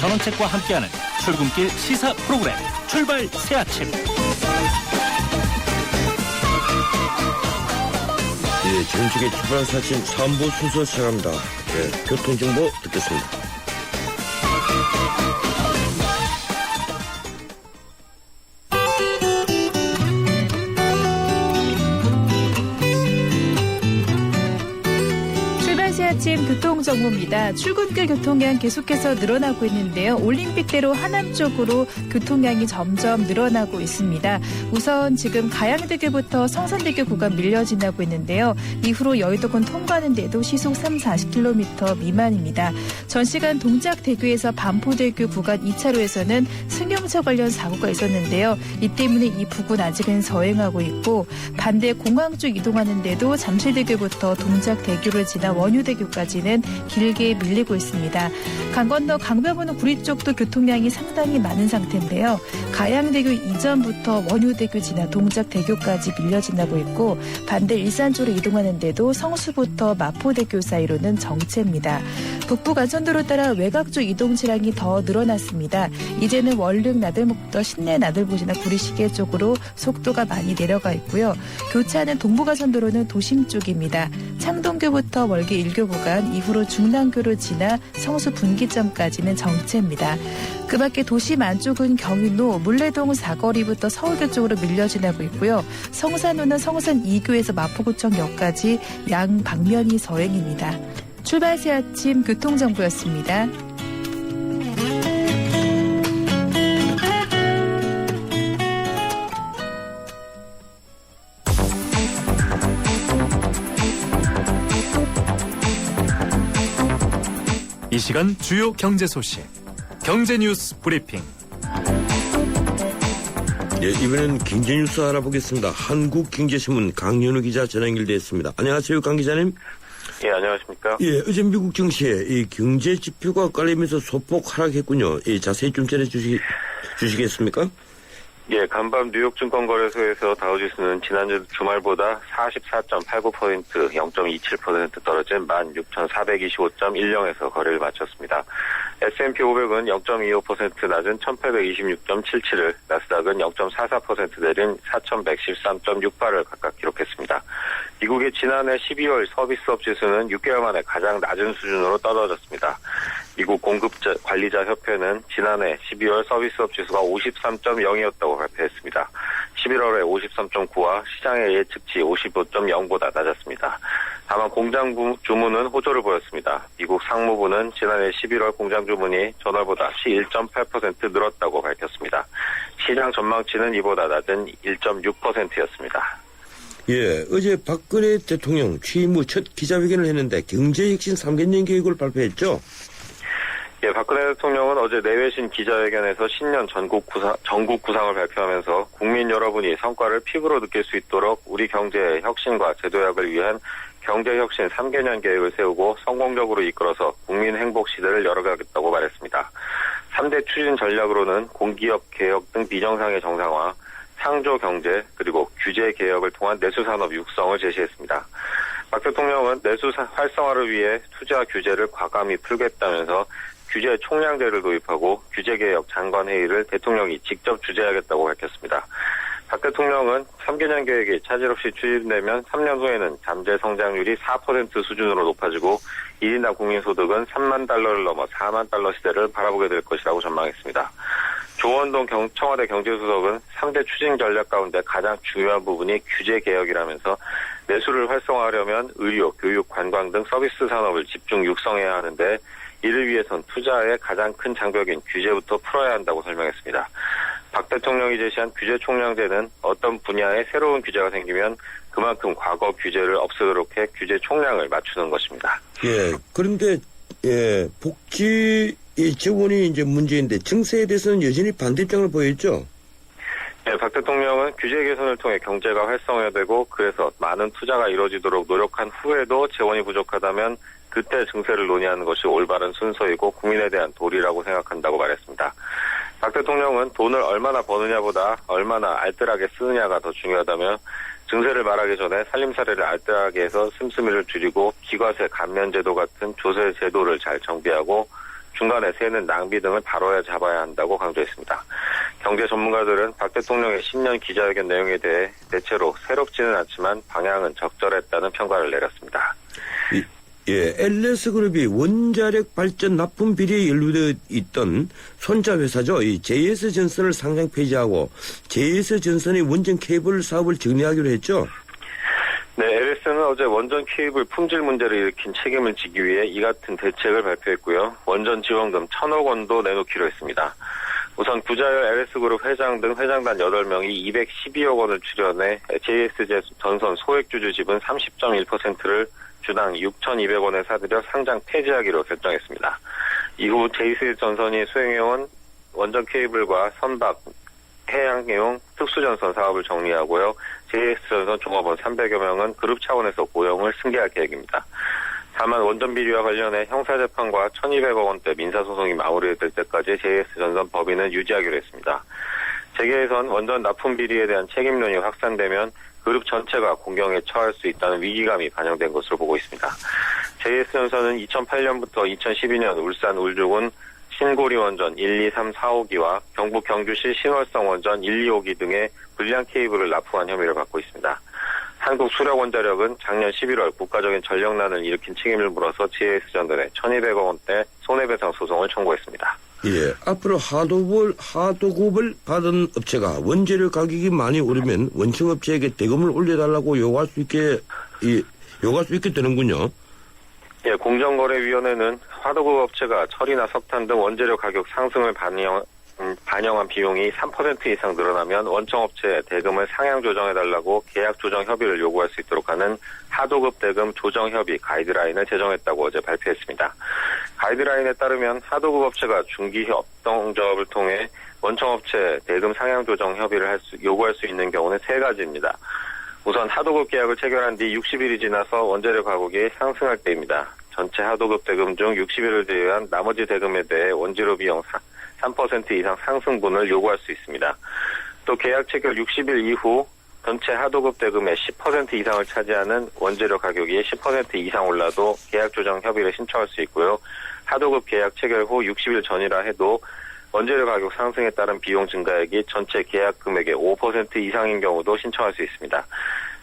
전원책과 함께하는 출근길 시사 프로그램 출발 새아침. 예, 정식의 출발 새아침 3부 순서 시작합니다. 예, 교통정보 듣겠습니다. 아침 교통정보입니다. 출근길 교통량 계속해서 늘어나고 있는데요. 올림픽대로 하남 쪽으로 교통량이 점점 늘어나고 있습니다. 우선 지금 가양대교부터 성산대교 구간 밀려 지나고 있는데요. 이후로 여의도권 통과하는데도 시속 30-40km 미만입니다. 전 시간 동작대교에서 반포대교 구간 2차로에서는 승용차 관련 사고가 있었는데요. 이 때문에 이 부근 아직은 서행하고 있고 반대 공항 쪽 이동하는데도 잠실대교부터 동작대교를 지나 원효대교까지는 길게 밀리고 있습니다. 강 건너 강변북로 구리 쪽도 교통량이 상당히 많은 상태인데요. 가양대교 이전부터 원효대교 지나 동작대교까지 밀려 지나고 있고 반대 일산 쪽으로 이동하는데도 성수부터 마포대교 사이로는 정체입니다. 북부간선도로 따라 외곽 쪽 이동 차량이 더 늘어났습니다. 이제는 월릉 나들목부터 신내 나들보시나 구리시계 쪽으로 속도가 많이 내려가 있고요. 교차하는 동부간선도로는 도심 쪽입니다. 창동교부터 월계 1교 구간 이후로 중랑교로 지나 성수 분기점까지는 정체입니다. 그 밖에 도심 안쪽은 경인로 물레동 사거리부터 서울교 쪽으로 밀려 지나고 있고요. 성산호는 성산 2교에서 마포구청역까지 양 방면이 서행입니다. 출발 새 아침 교통정보였습니다. 이 시간 주요 경제 소식, 경제 뉴스 브리핑. 예, 이번엔 경제 뉴스 알아보겠습니다. 한국경제신문 강연우 기자 전화 연결되어 있습니다. 안녕하세요, 강 기자님. 예, 안녕하십니까. 예, 어제 미국 증시에 이 경제 지표가 엇갈리면서 소폭 하락했군요. 예, 자세히 좀 전해주시겠습니까? 예, 간밤 뉴욕 증권거래소에서 다우지수는 지난주 주말보다 44.89%, 0.27% 떨어진 16,425.10에서 거래를 마쳤습니다. S&P 500은 0.25% 낮은 1,826.77을, 나스닥은 0.44% 내린 4,113.68을 각각 기록했습니다. 미국의 지난해 12월 서비스업 지수는 6개월 만에 가장 낮은 수준으로 떨어졌습니다. 미국 공급관리자 협회는 지난해 12월 서비스업 지수가 53.0이었다고 발표했습니다. 11월에 53.9와 시장의 예측치 55.0보다 낮았습니다. 다만 공장 주문은 호조를 보였습니다. 미국 상무부는 지난해 11월 공장 주문이 전월보다 11.8% 늘었다고 밝혔습니다. 시장 전망치는 이보다 낮은 1.6%였습니다. 예, 어제 박근혜 대통령 취임 후 첫 기자회견을 했는데 경제혁신 3개년 계획을 발표했죠? 예, 박근혜 대통령은 어제 내외신 기자회견에서 신년 전국 구상을 발표하면서 국민 여러분이 성과를 피부로 느낄 수 있도록 우리 경제의 혁신과 제도약을 위한 경제혁신 3개년 계획을 세우고 성공적으로 이끌어서 국민 행복 시대를 열어가겠다고 말했습니다. 3대 추진 전략으로는 공기업 개혁 등 비정상의 정상화, 창조 경제, 그리고 규제 개혁을 통한 내수산업 육성을 제시했습니다. 박 대통령은 내수 활성화를 위해 투자 규제를 과감히 풀겠다면서 규제 총량제를 도입하고 규제개혁 장관회의를 대통령이 직접 주재하겠다고 밝혔습니다. 박 대통령은 3개년 계획이 차질 없이 추진되면 3년 후에는 잠재 성장률이 4% 수준으로 높아지고 1인당 국민소득은 3만 달러를 넘어 4만 달러 시대를 바라보게 될 것이라고 전망했습니다. 조원동 청와대 경제수석은 3대 추진 전략 가운데 가장 중요한 부분이 규제개혁이라면서 내수를 활성화하려면 의료, 교육, 관광 등 서비스 산업을 집중 육성해야 하는데 이를 위해선 투자의 가장 큰 장벽인 규제부터 풀어야 한다고 설명했습니다. 박 대통령이 제시한 규제 총량제는 어떤 분야에 새로운 규제가 생기면 그만큼 과거 규제를 없애도록 해 규제 총량을 맞추는 것입니다. 예, 그런데 예, 복지 지원이 이제 문제인데 증세에 대해서는 여전히 반대 입장을 보였죠? 네, 박 대통령은 규제 개선을 통해 경제가 활성화되고 그래서 많은 투자가 이루어지도록 노력한 후에도 재원이 부족하다면 그때 증세를 논의하는 것이 올바른 순서이고 국민에 대한 도리라고 생각한다고 말했습니다. 박 대통령은 돈을 얼마나 버느냐보다 얼마나 알뜰하게 쓰느냐가 더 중요하다며 증세를 말하기 전에 살림살이를 알뜰하게 해서 씀씀이를 줄이고 기과세 감면제도 같은 조세 제도를 잘 정비하고 중간에 새는 낭비 등을 바로야 잡아야 한다고 강조했습니다. 경제 전문가들은 박 대통령의 신년 기자회견 내용에 대해 대체로 새롭지는 않지만 방향은 적절했다는 평가를 내렸습니다. 예, LS그룹이 원자력 발전 납품 비리에 연루되어 있던 손자 회사죠. 이 JS전선을 상장 폐지하고 JS전선의 원전 케이블 사업을 정리하기로 했죠. 네, LS는 어제 원전 케이블 품질 문제를 일으킨 책임을 지기 위해 이 같은 대책을 발표했고요. 원전 지원금 1,000억 원도 내놓기로 했습니다. 우선 부자열 LS그룹 회장 등 회장단 8명이 212억 원을 출연해 JS전선 소액주주 지분 30.1%를 주당 6,200원에 사들여 상장 폐지하기로 결정했습니다. 이후 JS전선이 수행해온 원전 케이블과 선박, 해양용 특수전선 사업을 정리하고요. JS전선 종업원 300여 명은 그룹 차원에서 고용을 승계할 계획입니다. 다만 원전 비리와 관련해 형사재판과 1,200억 원대 민사소송이 마무리될 때까지 JS전선 법인은 유지하기로 했습니다. 재계에선 원전 납품 비리에 대한 책임론이 확산되면 그룹 전체가 공경에 처할 수 있다는 위기감이 반영된 것으로 보고 있습니다. JS전선은 2008년부터 2012년 울산 울주군 신고리 원전 1, 2, 3, 4호기와 경북 경주시 신월성 원전 1, 2호기 등의 불량 케이블을 납품한 혐의를 받고 있습니다. 한국수력원자력은 작년 11월 국가적인 전력난을 일으킨 책임을 물어서 JS전선에 1,200억 원대 손해배상 소송을 청구했습니다. 예, 앞으로 하도급을 받은 업체가 원재료 가격이 많이 오르면 원청업체에게 대금을 올려달라고 요구할 수 있게 되는군요. 예, 공정거래위원회는 하도급 업체가 철이나 석탄 등 원재료 가격 상승을 반영한 비용이 3% 이상 늘어나면 원청업체에 대금을 상향 조정해달라고 계약 조정 협의를 요구할 수 있도록 하는 하도급 대금 조정 협의 가이드라인을 제정했다고 어제 발표했습니다. 가이드라인에 따르면 하도급 업체가 중기 협동조합을 통해 원청업체 대금 상향 조정 협의를 요구할 수 있는 경우는 3가지입니다. 우선 하도급 계약을 체결한 뒤 60일이 지나서 원재료 가격이 상승할 때입니다. 전체 하도급 대금 중 60일을 제외한 나머지 대금에 대해 원재료 비용 3% 이상 상승분을 요구할 수 있습니다. 또 계약 체결 60일 이후 전체 하도급 대금의 10% 이상을 차지하는 원재료 가격이 10% 이상 올라도 계약 조정 협의를 신청할 수 있고요. 하도급 계약 체결 후 60일 전이라 해도 원재료 가격 상승에 따른 비용 증가액이 전체 계약 금액의 5% 이상인 경우도 신청할 수 있습니다.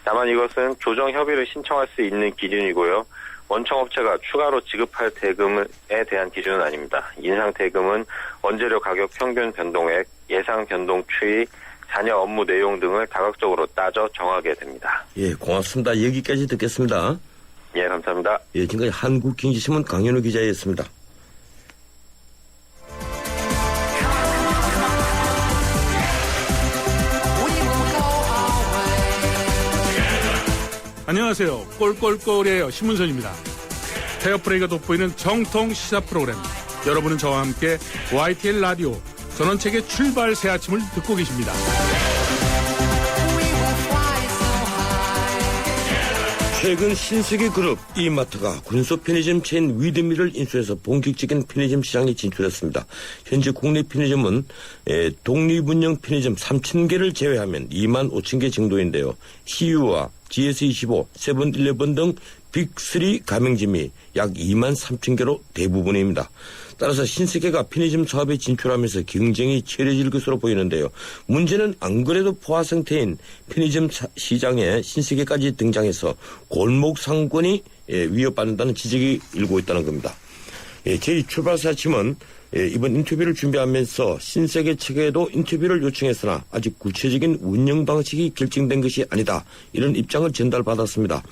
다만 이것은 조정 협의를 신청할 수 있는 기준이고요. 원청업체가 추가로 지급할 대금에 대한 기준은 아닙니다. 인상 대금은 원재료 가격 평균 변동액, 예상 변동 추이, 잔여 업무 내용 등을 다각적으로 따져 정하게 됩니다. 예, 고맙습니다. 여기까지 듣겠습니다. 예, 감사합니다. 예, 지금까지 한국경제신문 강현우 기자였습니다. 안녕하세요. 꼴꼴꼴이에요. 신문선입니다. 페어플레이가 돋보이는 정통 시사 프로그램. 여러분은 저와 함께 YTN 라디오 전원책의 출발 새 아침을 듣고 계십니다. 최근 신세계그룹 이마트가 군소 편의점 체인 위드밀을 인수해서 본격적인 편의점 시장에 진출했습니다. 현재 국내 편의점은 독립운영 편의점 3,000개를 제외하면 2만 5천 개 정도인데요. CU와 GS25, 세븐일레븐 등 빅3 가맹점이 약 2만 3천 개로 대부분입니다. 따라서 신세계가 편의점 사업에 진출하면서 경쟁이 치열해질 것으로 보이는데요. 문제는 안 그래도 포화 상태인 편의점 시장에 신세계까지 등장해서 골목 상권이 위협받는다는 지적이 일고 있다는 겁니다. 저희 출발사 아침은 이번 인터뷰를 준비하면서 신세계 측에도 인터뷰를 요청했으나 아직 구체적인 운영 방식이 결정된 것이 아니다. 이런 입장을 전달받았습니다.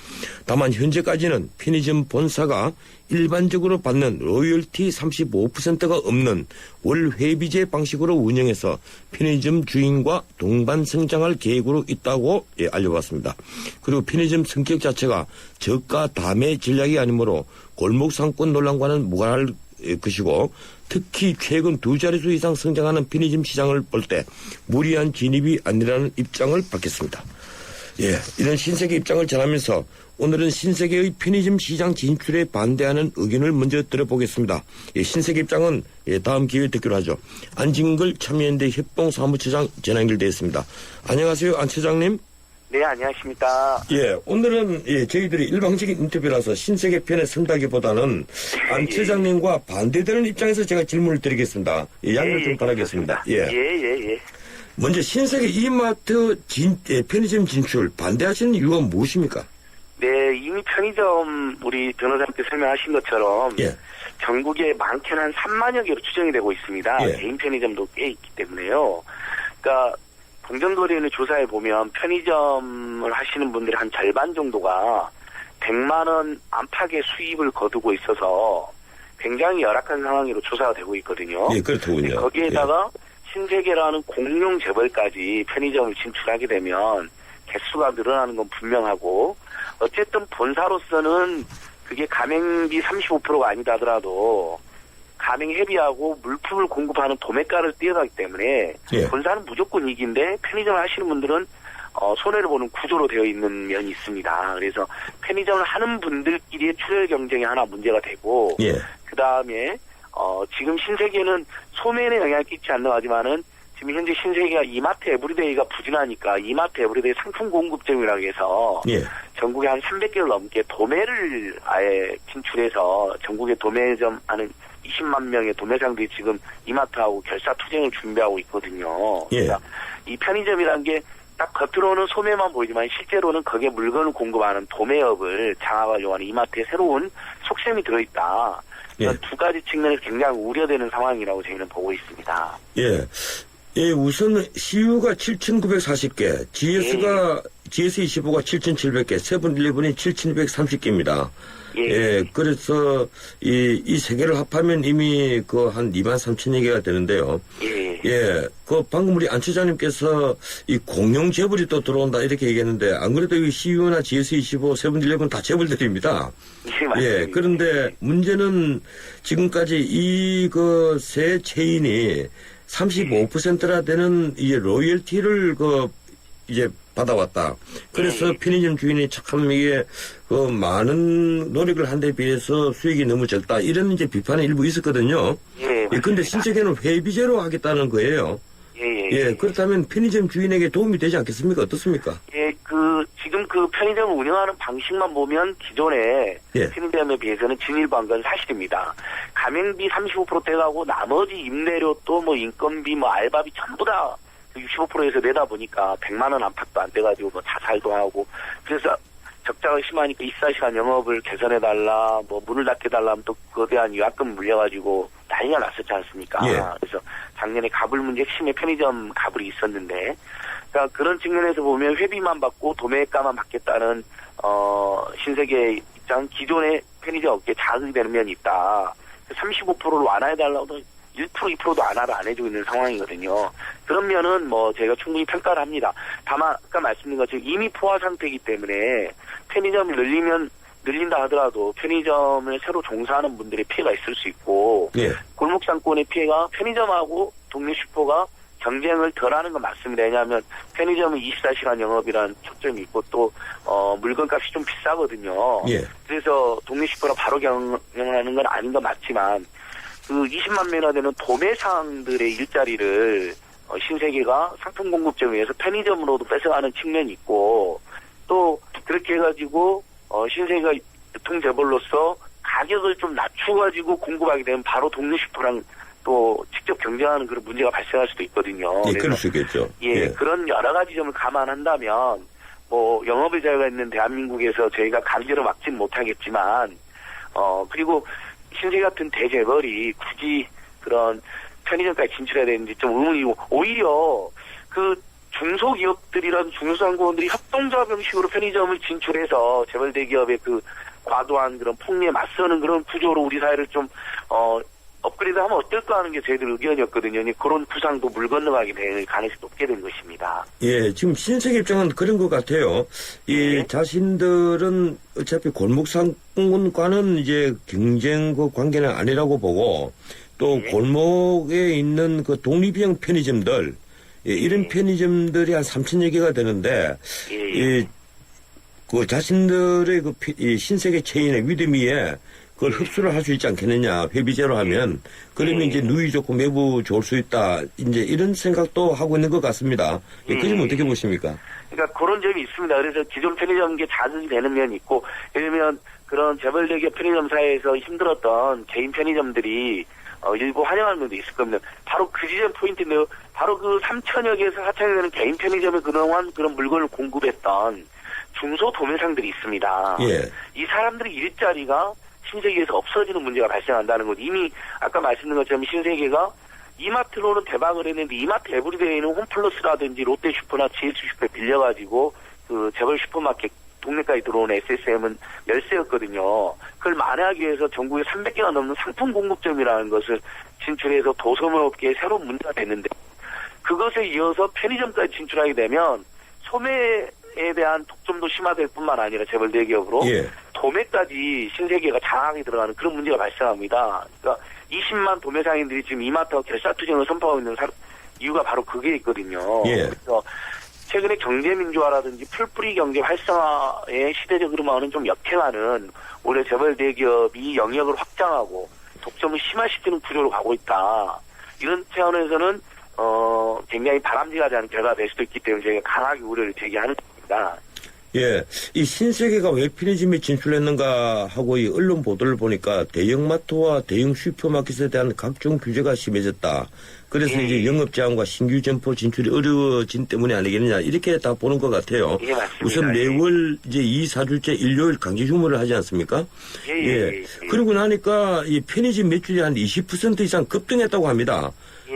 다만 현재까지는 편의점 본사가 일반적으로 받는 로열티 35%가 없는 월 회비제 방식으로 운영해서 편의점 주인과 동반 성장할 계획으로 있다고 알려봤습니다. 그리고 편의점 성격 자체가 저가 다매 전략이 아니므로 골목 상권 논란과는 무관할 것이고 특히 최근 2자릿수 이상 성장하는 편의점 시장을 볼 때 무리한 진입이 아니라는 입장을 받겠습니다. 예, 이런 신세계 입장을 전하면서 오늘은 신세계의 편의점 시장 진출에 반대하는 의견을 먼저 들어보겠습니다. 예, 신세계 입장은 다음 기회에 듣기로 하죠. 안진걸 참여연대 협동사무처장 전화 연결되어 있습니다. 안녕하세요, 안 처장님. 네, 안녕하십니까. 예, 오늘은 저희들이 일방적인 인터뷰라서 신세계 편에 선다기보다는 안 처장님과 반대되는 입장에서 제가 질문을 드리겠습니다. 양해 좀 바라겠습니다. 예. 먼저 신세계 이마트 편의점 진출 반대하시는 이유가 무엇입니까? 네, 이미 편의점 우리 변호사님께 설명하신 것처럼 예. 전국에 많게는 한 3만여 개로 추정이 되고 있습니다. 예. 개인 편의점도 꽤 있기 때문에요. 그러니까 동전거래위원회 조사에 보면 편의점을 하시는 분들의 한 절반 정도가 100만 원 안팎의 수입을 거두고 있어서 굉장히 열악한 상황으로 조사가 되고 있거든요. 예, 그렇더군요. 거기에다가 신세계라는 공룡 재벌까지 편의점을 진출하게 되면 개수가 늘어나는 건 분명하고 어쨌든 본사로서는 그게 가맹비 35%가 아니다 하더라도 가맹 협의하고 물품을 공급하는 도매가를 뛰어가기 때문에 예. 본사는 무조건 이긴데 편의점을 하시는 분들은 손해를 보는 구조로 되어 있는 면이 있습니다. 그래서 편의점을 하는 분들끼리의 출혈 경쟁이 하나 문제가 되고 예. 그 다음에 지금 신세계는 소매에 영향을 끼치지 않는 하지만은 지금 현재 신세계가 이마트 에브리데이가 부진하니까 이마트 에브리데이 상품 공급점이라고 해서 예. 전국에 한 300개를 넘게 도매를 아예 진출해서 전국에 도매점 하는 20만 명의 도매상들이 지금 이마트하고 결사 투쟁을 준비하고 있거든요. 예. 그러니까 이 편의점이란 게 딱 겉으로는 소매만 보이지만 실제로는 거기에 물건을 공급하는 도매업을 장악하려고 하는 이마트의 새로운 속셈이 들어있다. 예. 두 가지 측면에서 굉장히 우려되는 상황이라고 저희는 보고 있습니다. 예. 예, 우선 CU가 7,940개, GS25가 7,700개, 세븐일레븐이 7,230개입니다. 예, 그래서 이 세 개를 합하면 이미 한 23,000여 개가 되는데요. 예, 방금 우리 안 처장님께서 이 공룡 재벌이 또 들어온다 이렇게 얘기했는데 안 그래도 이 CU나 GS25, 세븐일레븐 다 재벌들입니다. 예, 그런데 문제는 지금까지 이 세 체인이 35%나 되는 이 로열티를 이제 받아왔다. 그래서 편의점 주인이 참 이게 많은 노력을 한 데 비해서 수익이 너무 적다. 이런 이제 비판이 일부 있었거든요. 예. 근데 신세계는 회비제로 하겠다는 거예요. 예. 그렇다면 편의점 주인에게 도움이 되지 않겠습니까? 어떻습니까? 예, 지금 편의점을 운영하는 방식만 보면 기존의 편의점에 비해서는 진일보한 건 사실입니다. 가맹비 35% 떼가고 나머지 임대료 또 인건비 알바비 전부 다 65%에서 내다 보니까 100만 원 안팎도 안 돼가지고 자살도 하고 그래서 적자가 심하니까 24시간 영업을 개선해달라 문을 닫게달라 하면 또 그거에 대한 위약금 물려가지고 난리가 났었지 않습니까? 예. 그래서 작년에 가불 문제 핵심의 편의점 가불이 있었는데 그러니까 그런 측면에서 보면 회비만 받고 도매가만 받겠다는 신세계의 입장 기존의 편의점 업계에 자극이 되는 면이 있다. 35%를 완화해달라고 1%, 2%도 완화를 안 해주고 있는 상황이거든요. 그런 면은 제가 충분히 평가를 합니다. 다만 아까 말씀드린 것처럼 이미 포화 상태이기 때문에 편의점을 늘린다 하더라도 편의점을 새로 종사하는 분들의 피해가 있을 수 있고 골목상권의 피해가 편의점하고 동네 슈퍼가 경쟁을 덜하는 건 맞습니다. 왜냐하면 편의점은 24시간 영업이라는 초점이 있고 또 물건값이 좀 비싸거든요. 그래서 동네 슈퍼랑 바로 경영하는 건 아닌 건 맞지만 20만 명이나 되는 도매상들의 일자리를 신세계가 상품 공급점에서 편의점으로도 뺏어가는 측면이 있고 또 그렇게 해가지고 신세계가 유통재벌로서 가격을 좀 낮춰가지고 공급하게 되면 바로 동네 슈퍼랑 또 직접 경쟁하는 그런 문제가 발생할 수도 있거든요. 예, 그럴 수 있겠죠. 그런 여러 가지 점을 감안한다면 영업의 자유가 있는 대한민국에서 저희가 강제로 막지는 못하겠지만 그리고 신세계 같은 대재벌이 굳이 그런 편의점까지 진출해야 되는지 좀 의문이고 오히려 중소기업들이란 중소상공인들이 협동조합 형식으로 편의점을 진출해서 재벌 대기업의 과도한 그런 폭리에 맞서는 그런 구조로 우리 사회를 좀 업그레이드하면 어떨까 하는 게 저희들 의견이었거든요. 그런 구상도 물 건너가게 될 가능성이 높게 된 것입니다. 예, 지금 신세계 입장은 그런 것 같아요. 자신들은 어차피 골목상권과는 이제 경쟁 관계는 아니라고 보고 또 골목에 있는 독립형 편의점들 이런 편의점들이 한 3,000여 개가 되는데 자신들의 이 신세계 체인의 믿음 위에 그걸 흡수를 할 수 있지 않겠느냐, 회비제로 하면. 그러면 이제 누이 좋고 매부 좋을 수 있다. 이제 이런 생각도 하고 있는 것 같습니다. 그 점 어떻게 보십니까? 그러니까 그런 점이 있습니다. 그래서 기존 편의점계 자극이 되는 면이 있고, 예를 들면 그런 재벌 대기업 편의점사에서 힘들었던 개인 편의점들이 일부 환영하는 면도 있을 겁니다. 바로 그 지점 포인트인데요. 바로 그 3천여 개에서 4천여 개는 개인 편의점에 그동안 그런 물건을 공급했던 중소 도매상들이 있습니다. 예. 이 사람들의 일자리가 신세계에서 없어지는 문제가 발생한다는 것. 이미 아까 말씀드린 것처럼 신세계가 이마트로는 대박을 했는데 이마트 에브리데이는 홈플러스라든지 롯데슈퍼나 GS슈퍼에 빌려가지고 그 재벌 슈퍼마켓 동네까지 들어온 SSM은 열세였거든요. 그걸 만회하기 위해서 전국에 300개가 넘는 상품 공급점이라는 것을 진출해서 도소매업계에 새로운 문제가 됐는데 그것에 이어서 편의점까지 진출하게 되면 소매에 대한 독점도 심화될 뿐만 아니라 재벌 대기업으로 예. 도매까지 신세계가 장악이 들어가는 그런 문제가 발생합니다. 그러니까 20만 도매상인들이 지금 이마트와 결사투쟁을 선포하고 있는 이유가 바로 그게 있거든요. 예. 그래서 최근에 경제민주화라든지 풀뿌리 경제 활성화의 시대적 흐름과는 좀 역행하는 올해 재벌 대기업이 영역을 확장하고 독점을 심화시키는 구조로 가고 있다. 이런 차원에서는 굉장히 바람직하지 않은 결과가 될 수도 있기 때문에 저희가 강하게 우려를 제기하는 겁니다. 예, 이 신세계가 왜 편의점에 진출했는가 하고 이 언론 보도를 보니까 대형마트와 대형 슈퍼마켓에 대한 각종 규제가 심해졌다. 그래서 이제 영업 제한과 신규 점포 진출이 어려워진 때문이 아니겠느냐 이렇게 다 보는 것 같아요. 예, 맞습니다. 우선 매월 이제 2, 4주째 일요일 강제 휴무를 하지 않습니까? 예. 그러고 나니까 이 편의점 매출이 한 20% 이상 급등했다고 합니다.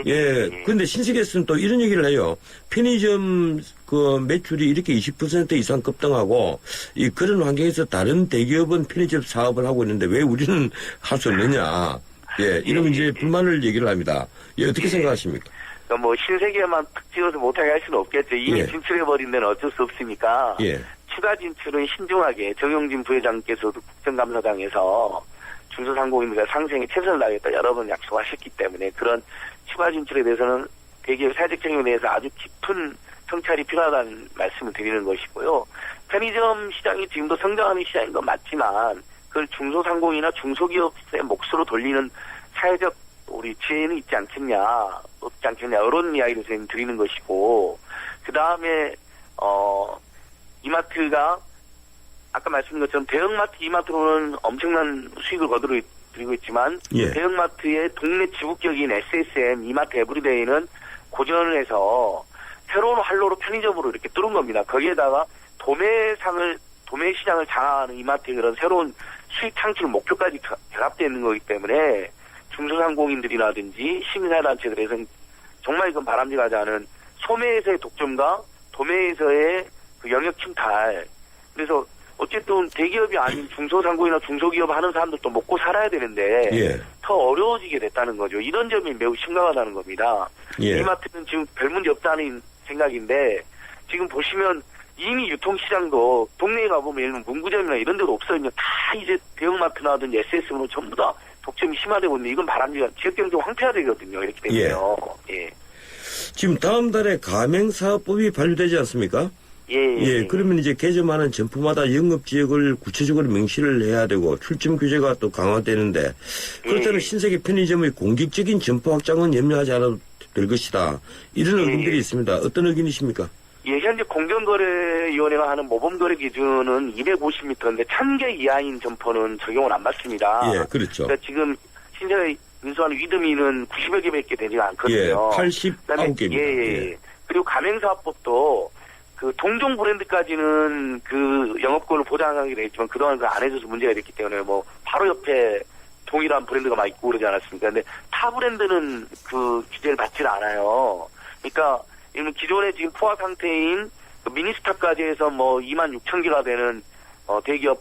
예. 근데 신세계에서는 또 이런 얘기를 해요. 편의점 그 매출이 이렇게 20% 이상 급등하고 이 그런 환경에서 다른 대기업은 편의점 사업을 하고 있는데 왜 우리는 할 수 없느냐. 예. 이러면 이제 불만을 얘기를 합니다. 예. 어떻게 생각하십니까? 그러니까 뭐 신세계만 탁 찍어서 못하게 할 수는 없겠죠. 이미 예. 진출해버린 데는 어쩔 수 없으니까. 예. 추가 진출은 신중하게 정용진 부회장께서도 국정감사장에서 중소상공인들과 상생에 최선을 다하겠다 여러 번 약속하셨기 때문에 그런 추가 진출에 대해서는 대기업 사회적 책임에 대해서 아주 깊은 성찰이 필요하다는 말씀을 드리는 것이고요. 편의점 시장이 지금도 성장하는 시장인 건 맞지만 그걸 중소상공인이나 중소기업의 몫으로 돌리는 사회적 우리 지혜는 있지 않겠냐, 없지 않겠냐 이런 이야기를 저희는 드리는 것이고 그 다음에 이마트가 아까 말씀드린 것처럼 대형마트, 이마트로는 엄청난 수익을 거두고 있지만 예. 대형마트의 동네 지부격인 SSM, 이마트 에브리데이는 고전을 해서 새로운 활로로 편의점으로 이렇게 뚫은 겁니다. 거기에다가 도매 시장을 장악하는 이마트의 그런 새로운 수익 창출 목표까지 결합되어 있는 거기 때문에 중소상공인들이라든지 시민사회단체들에서는 정말 이건 바람직하지 않은 소매에서의 독점과 도매에서의 그 영역 침탈. 그래서 어쨌든 대기업이 아닌 중소상공이나 중소기업 하는 사람들도 먹고 살아야 되는데 예. 더 어려워지게 됐다는 거죠. 이런 점이 매우 심각하다는 겁니다. 예. 이마트는 지금 별 문제 없다는 생각인데 지금 보시면 이미 유통시장도 동네에 가보면 예를 들면 문구점이나 이런 데도 없어요. 다 이제 대형마트나든지 SSM으로 전부 다 독점이 심화되고 있는데 이건 바람직한 지역경제 황폐화되거든요. 이렇게 되면요. 예. 지금 다음 달에 가맹사업법이 발효되지 않습니까? 예, 그러면 이제 개점하는 점포마다 영업지역을 구체적으로 명시를 해야 되고 출점 규제가 또 강화되는데 그렇다면 신세계 편의점의 공격적인 점포 확장은 염려하지 않아도 될 것이다. 이런 의견들이 있습니다. 어떤 의견이십니까? 예, 현재 공정거래위원회가 하는 모범거래 기준은 250m인데 1000개 이하인 점포는 적용을 안 받습니다. 예, 그렇죠. 그러니까 지금 신세계 인수하는 위드미는 90여 개밖에 되지가 않거든요. 예, 89개입니다. 예. 그리고 가맹사업법도 그 동종 브랜드까지는 그 영업권을 보장하게 돼 있지만 그동안 그 안 해줘서 문제가 됐기 때문에 뭐 바로 옆에 동일한 브랜드가 막 있고 그러지 않았습니까? 근데 타 브랜드는 그 규제를 받질 않아요. 그러니까 기존에 지금 포화 상태인 그 미니스탑까지 해서 뭐 26,000개가 되는 대기업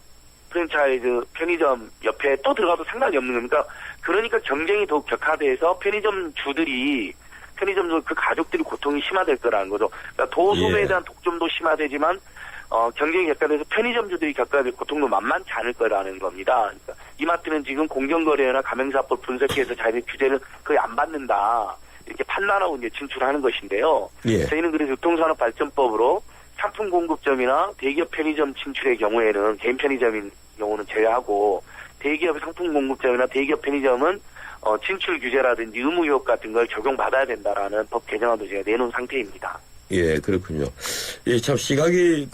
프랜차이즈 편의점 옆에 또 들어가도 상관이 없는 겁니다. 그러니까 경쟁이 더욱 격화돼서 편의점 그 가족들이 고통이 심화될 거라는 거죠. 그러니까 도소매에 대한 독점도 심화되지만 경쟁이 격화돼서 편의점주들이 겪어야 될 고통도 만만치 않을 거라는 겁니다. 그러니까 이마트는 지금 공정거래나 가맹사법 분석해서 자기들 규제를 거의 안 받는다. 이렇게 판단하고 이제 진출하는 것인데요. 예. 저희는 그래서 유통산업발전법으로 상품 공급점이나 대기업 편의점 진출의 경우에는 개인 편의점인 경우는 제외하고 대기업 상품 공급점이나 대기업 편의점은 진출 규제라든지 의무 유업 같은 걸 적용받아야 된다라는 법 개정안도 제가 내놓은 상태입니다. 예, 그렇군요. 예, 참 시각이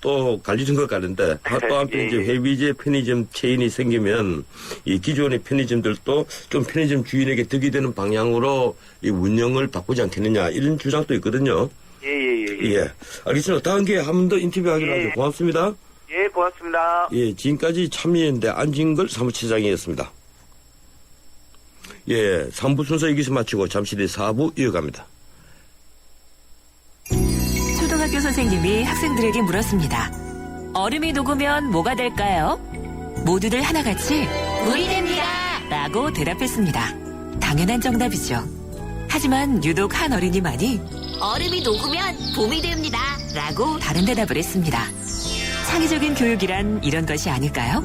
또 갈리는 것 같은데 또 한편 예, 이제 예. 회비제 편의점 체인이 생기면 이 기존의 편의점들도 좀 편의점 주인에게 득이 되는 방향으로 이 운영을 바꾸지 않겠느냐 이런 주장도 있거든요. 예, 알겠습니다. 다음 기회에 한 번 더 인터뷰하기로 예. 하죠. 고맙습니다. 예, 고맙습니다. 예, 지금까지 참여연대 안진걸 사무처장이었습니다. 예, 3부 순서 여기서 마치고 잠시 뒤에 4부 이어갑니다. 초등학교 선생님이 학생들에게 물었습니다. 얼음이 녹으면 뭐가 될까요? 모두들 하나같이 물이 됩니다 라고 대답했습니다. 당연한 정답이죠. 하지만 유독 한 어린이만이 얼음이 녹으면 봄이 됩니다 라고 다른 대답을 했습니다. 창의적인 교육이란 이런 것이 아닐까요?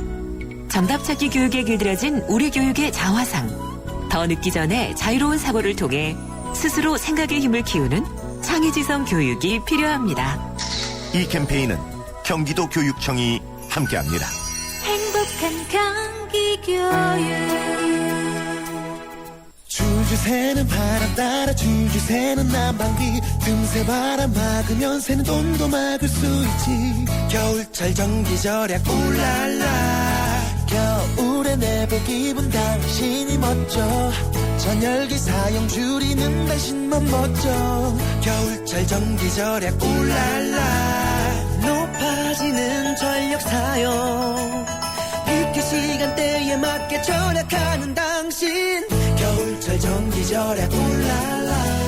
정답 찾기 교육에 길들여진 우리 교육의 자화상. 더 늦기 전에 자유로운 사고를 통해 스스로 생각의 힘을 키우는 창의지성 교육이 필요합니다. 이 캠페인은 경기도 교육청이 함께합니다. 행복한 경기 교육. 줄줄 새는 바람 따라 줄줄 새는 난방비 틈새 바람 막으면 새는 돈도 막을 수 있지 겨울철 전기 절약 울랄라 겨울에 내복 입은 당신이 멋져 전열기 사용 줄이는 당신만 멋져 겨울철 전기 절약 울랄라 높아지는 전력 사용 비켜 시간대에 맞게 절약하는 당신 겨울철 전기 절약 울랄라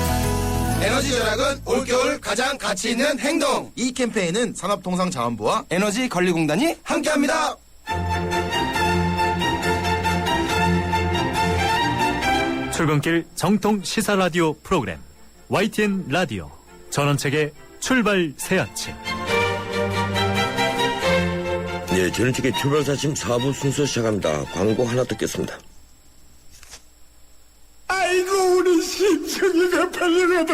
에너지 절약은 올겨울 가장 가치 있는 행동. 이 캠페인은 산업통상자원부와 에너지관리공단이 함께합니다. 출근길 정통 시사 라디오 프로그램 YTN 라디오 전원책의 출발 새 아침. 예, 전원책의 출발 사심 4부 순서 시작합니다. 광고 하나 듣겠습니다. 아이고 우리 심청이가 팔려가다.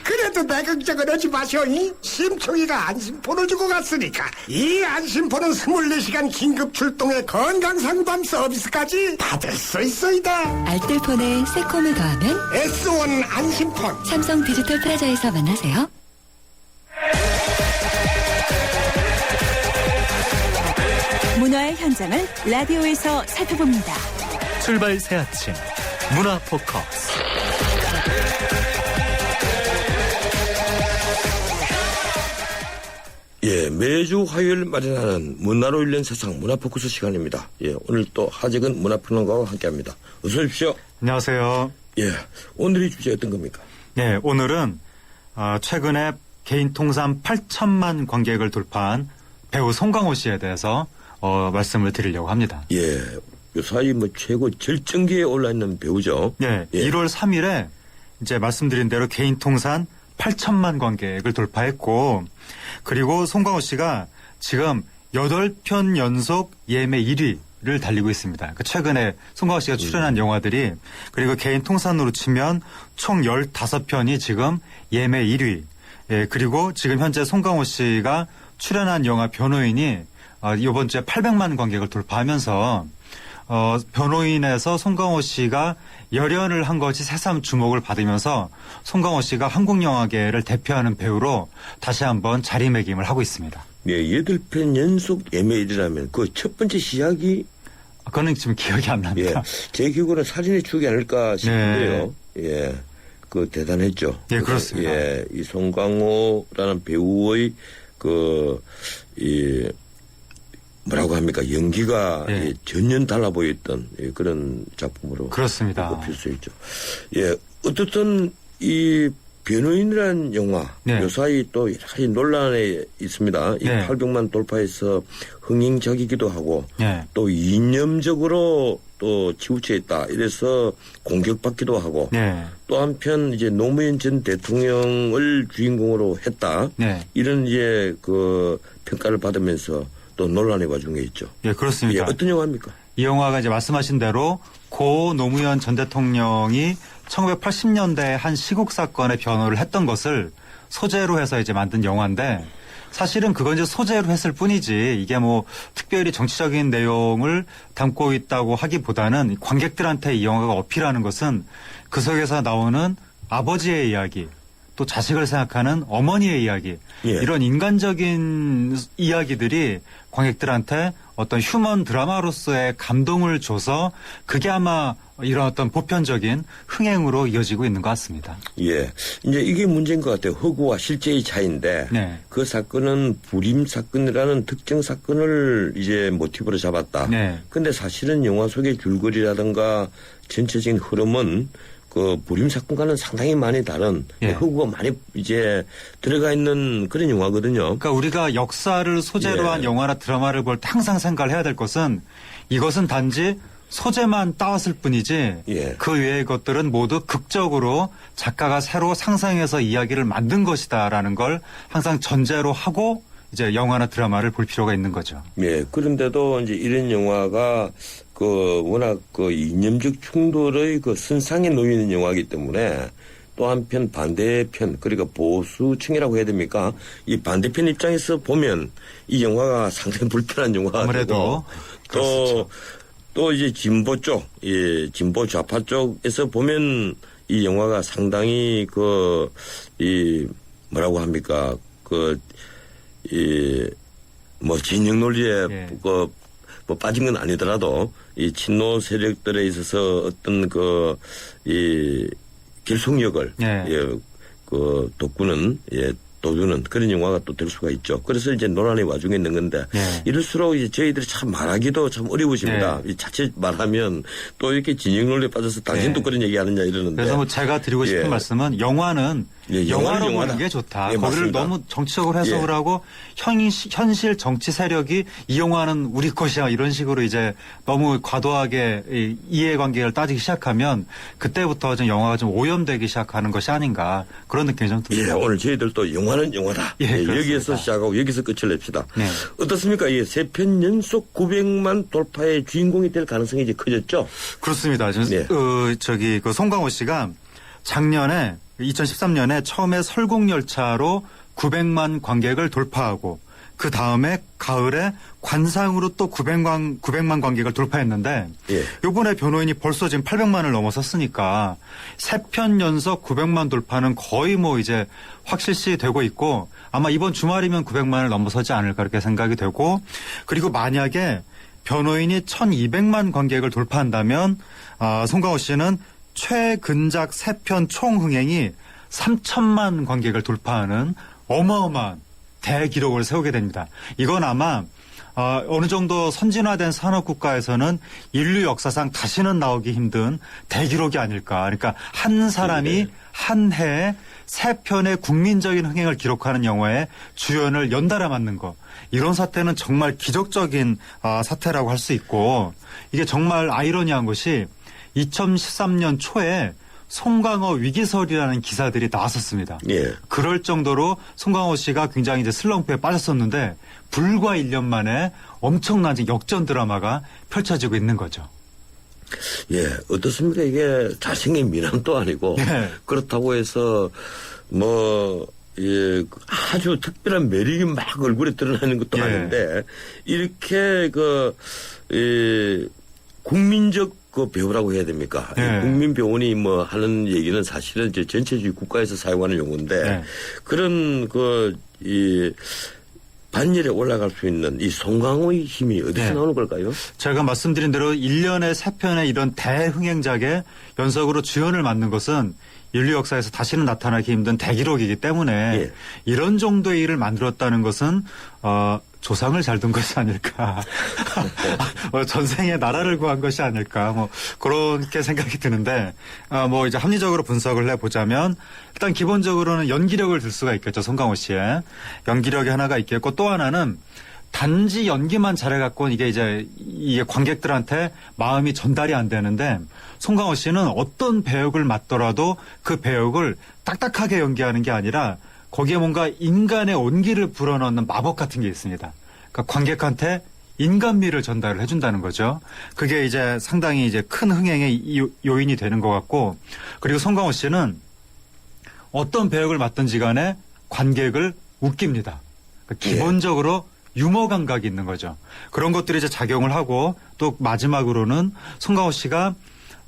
그래도 내 걱정은 하지 마셔. 심청이가 안심폰을 주고 갔으니까 이 안심폰은 24시간 긴급 출동의 건강상담 서비스까지 받을 수 있어이다. 알뜰폰에 새콤을 더하면 S1 안심폰 삼성 디지털 프라자에서 만나세요. 문화의 현장을 라디오에서 살펴봅니다. 출발 새 아침 문화 포커스. 예, 매주 화요일 마련하는 문화로 읽는 세상 문화 포커스 시간입니다. 예, 오늘 또 하재근 문화평론가와 함께합니다. 어서 오십시오. 안녕하세요. 예, 오늘의 주제 어떤 겁니까? 네, 오늘은 최근에 개인 통산 8천만 관객을 돌파한 배우 송강호 씨에 대해서 말씀을 드리려고 합니다. 예, 요사이 최고 절정기에 올라있는 배우죠. 네, 예. 1월 3일에 이제 말씀드린 대로 개인 통산 8천만 관객을 돌파했고, 그리고 송강호 씨가 지금 8편 연속 예매 1위를 달리고 있습니다. 최근에 송강호 씨가 출연한 영화들이, 그리고 개인 통산으로 치면 총 15편이 지금 예매 1위. 예, 그리고 지금 현재 송강호 씨가 출연한 영화 변호인이 이번 주에 800만 관객을 돌파하면서 변호인에서 송강호 씨가 열연을 한 것이 새삼 주목을 받으면서 송강호 씨가 한국 영화계를 대표하는 배우로 다시 한번 자리매김을 하고 있습니다. 예, 8편 연속 예매 1위라면 그 첫 번째 시작이 그거는 지금 기억이 안 납니다. 예, 제 기억으로는 살인의 추억이 아닐까 싶은데요. 네. 예, 그 대단했죠. 예, 그렇습니다. 예, 이 송강호라는 배우의 뭐라고 합니까? 연기가 예. 전혀 달라 보였던 그런 작품으로 그렇습니다. 꼽힐 수 있죠. 예, 어떻든 이 변호인이라는 영화 네. 요사이 또 여러 가지 논란에 있습니다. 이 네. 800만 돌파해서 흥행작이기도 하고 네. 또 이념적으로 또 치우쳐 있다 이래서 공격받기도 하고 네. 또 한편 이제 노무현 전 대통령을 주인공으로 했다 네. 이런 이제 그 평가를 받으면서 또 논란의 와중에 있죠. 예, 그렇습니다. 예, 어떤 영화입니까? 이 영화가 이제 말씀하신 대로 고 노무현 전 대통령이 1980년대에 한 시국 사건의 변호를 했던 것을 소재로 해서 이제 만든 영화인데, 사실은 그건 이제 소재로 했을 뿐이지 이게 뭐 특별히 정치적인 내용을 담고 있다고 하기보다는 관객들한테 이 영화가 어필하는 것은 그 속에서 나오는 아버지의 이야기, 또 자식을 생각하는 어머니의 이야기 예. 이런 인간적인 이야기들이 관객들한테 어떤 휴먼 드라마로서의 감동을 줘서 그게 아마 이런 어떤 보편적인 흥행으로 이어지고 있는 것 같습니다. 예. 이제 이게 문제인 것 같아요. 허구와 실제의 차이인데 네. 그 사건은 불임 사건이라는 특정 사건을 이제 모티브로 잡았다. 네. 근데 사실은 영화 속의 줄거리라든가 전체적인 흐름은 그 불임 사건과는 상당히 많이 다른 예. 허구가 많이 이제 들어가 있는 그런 영화거든요. 그러니까 우리가 역사를 소재로 예. 한 영화나 드라마를 볼 때 항상 생각을 해야 될 것은 이것은 단지 소재만 따왔을 뿐이지 예. 그 외의 것들은 모두 극적으로 작가가 새로 상상해서 이야기를 만든 것이다라는 걸 항상 전제로 하고 이제 영화나 드라마를 볼 필요가 있는 거죠. 예. 그런데도 이제 이런 영화가 그 워낙 그 이념적 충돌의 그 선상에 놓여 있는 영화이기 때문에 또 한편 반대편 그러니까 보수층이라고 해야 됩니까? 이 반대편 입장에서 보면 이 영화가 상당히 불편한 영화가 아무래도 되고 또 이제 진보 쪽, 예, 진보 좌파 쪽에서 보면 이 영화가 상당히 이 뭐라고 합니까? 뭐 진영 논리에 예. 뭐 빠진 건 아니더라도 이 친노 세력들에 있어서 어떤 이 결속력을 예. 돋구는 도주는 그런 영화가 또 될 수가 있죠. 그래서 이제 논란의 와중에 있는 건데 예. 이럴수록 이제 저희들이 참 말하기도 참 어려우십니다. 예. 이 자칫 말하면 또 이렇게 진영 논리에 빠져서 당신도 예. 그런 얘기하느냐 이러는데. 그래서 뭐 제가 드리고 싶은 예. 말씀은 영화는 예, 영화로 영화다. 보는 게 좋다. 예, 거기를 맞습니다. 너무 정치적으로 해석을 하고 현실 정치 세력이 이 영화는 우리 것이야 이런 식으로 이제 너무 과도하게 이해관계를 따지기 시작하면 그때부터 좀 영화가 좀 오염되기 시작하는 것이 아닌가 그런 느낌이 좀 듭니다. 예, 오늘 저희들도 영화는 영화다. 예, 여기에서 그렇습니다. 시작하고 여기서 끝을 냅시다. 네. 어떻습니까? 이 3편 연속 900만 돌파의 주인공이 될 가능성이 이제 커졌죠? 그렇습니다. 네. 그 송강호 씨가 작년에 2013년에 처음에 설국열차로 900만 관객을 돌파하고 그 다음에 가을에 관상으로 또 900만 관객을 돌파했는데 예. 요번에 변호인이 벌써 지금 800만을 넘어섰으니까 3편 연속 900만 돌파는 거의 뭐 이제 확실시 되고 있고 아마 이번 주말이면 900만을 넘어서지 않을까 그렇게 생각이 되고 그리고 만약에 변호인이 1200만 관객을 돌파한다면 송강호 씨는 최근작 3편 총 흥행이 3천만 관객을 돌파하는 어마어마한 대기록을 세우게 됩니다. 이건 아마 어느 정도 선진화된 산업국가에서는 인류 역사상 다시는 나오기 힘든 대기록이 아닐까. 그러니까 한 사람이 한 해에 3편의 국민적인 흥행을 기록하는 영화에 주연을 연달아 맡는 것. 이런 사태는 정말 기적적인 사태라고 할 수 있고 이게 정말 아이러니한 것이 2013년 초에 송강호 위기설이라는 기사들이 나왔었습니다. 예. 그럴 정도로 송강호 씨가 굉장히 이제 슬럼프에 빠졌었는데 불과 1년 만에 엄청난 역전 드라마가 펼쳐지고 있는 거죠. 예, 어떻습니까? 이게 잘생긴 미남도 아니고 네. 그렇다고 해서 아주 특별한 매력이 막 얼굴에 드러나는 것도 예. 아닌데 이렇게 국민적 배우라고 해야 됩니까? 예. 국민 배우니 하는 얘기는 사실은 이제 전체주의 국가에서 사용하는 용어인데 예. 그런 반열에 올라갈 수 있는 이 송강호의 힘이 어디서 네. 나오는 걸까요? 제가 말씀드린 대로 1년에 3편의 이런 대흥행작에 연속으로 주연을 맡는 것은 인류 역사에서 다시는 나타나기 힘든 대기록이기 때문에 예. 이런 정도의 일을 만들었다는 것은 조상을 잘 둔 것이 아닐까. 전생에 나라를 구한 것이 아닐까. 그렇게 생각이 드는데 이제 합리적으로 분석을 해보자면 일단 기본적으로는 연기력을 들 수가 있겠죠. 송강호 씨의. 연기력이 하나가 있겠고 또 하나는 단지 연기만 잘해갖고 이게 관객들한테 마음이 전달이 안 되는데 송강호 씨는 어떤 배역을 맡더라도 그 배역을 딱딱하게 연기하는 게 아니라 거기에 뭔가 인간의 온기를 불어넣는 마법 같은 게 있습니다. 그러니까 관객한테 인간미를 전달을 해준다는 거죠. 그게 이제 상당히 큰 흥행의 요인이 되는 것 같고 그리고 송강호 씨는 어떤 배역을 맡든지 간에 관객을 웃깁니다. 그러니까 기본적으로 유머 감각이 있는 거죠. 그런 것들이 이제 작용을 하고 또 마지막으로는 송강호 씨가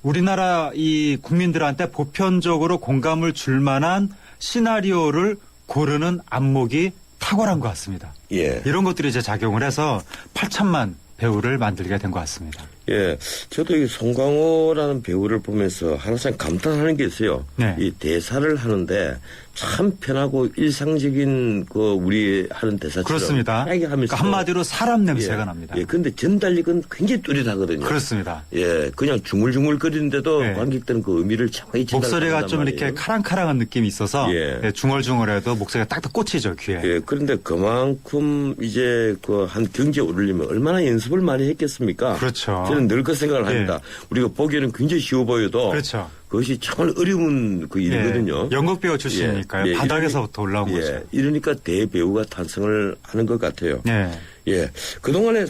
우리나라 이 국민들한테 보편적으로 공감을 줄 만한 시나리오를 고르는 안목이 탁월한 것 같습니다. 예. 이런 것들이 이제 작용을 해서 8천만 배우를 만들게 된 것 같습니다. 예. 저도 이 송강호라는 배우를 보면서 항상 감탄하는 게 있어요. 네. 이 대사를 하는데 참 편하고 일상적인 우리 하는 대사처럼 그렇습니다. 하면서 그러니까 한마디로 사람 냄새가 납니다. 예. 근데 전달력은 굉장히 뚜렷하거든요. 그렇습니다. 예. 그냥 중얼중얼거리는데도 네. 관객들은 그 의미를 정확히 목소리가 좀 말이에요. 이렇게 카랑카랑한 느낌이 있어서 예. 예, 중얼중얼해도 목소리가 딱딱 꽂히죠, 귀에. 예. 그런데 그만큼 이제 한 경지에 오르려면 얼마나 연습을 많이 했겠습니까? 그렇죠. 저는 늘 그 생각을 합니다. 우리가 보기에는 굉장히 쉬워 보여도 그렇죠. 그것이 정말 어려운 그 일이거든요. 예, 연극 배우 출신이니까요. 바닥에서부터 올라온 거죠. 이러니까 대배우가 탄생을 하는 것 같아요. 네. 예. 그동안에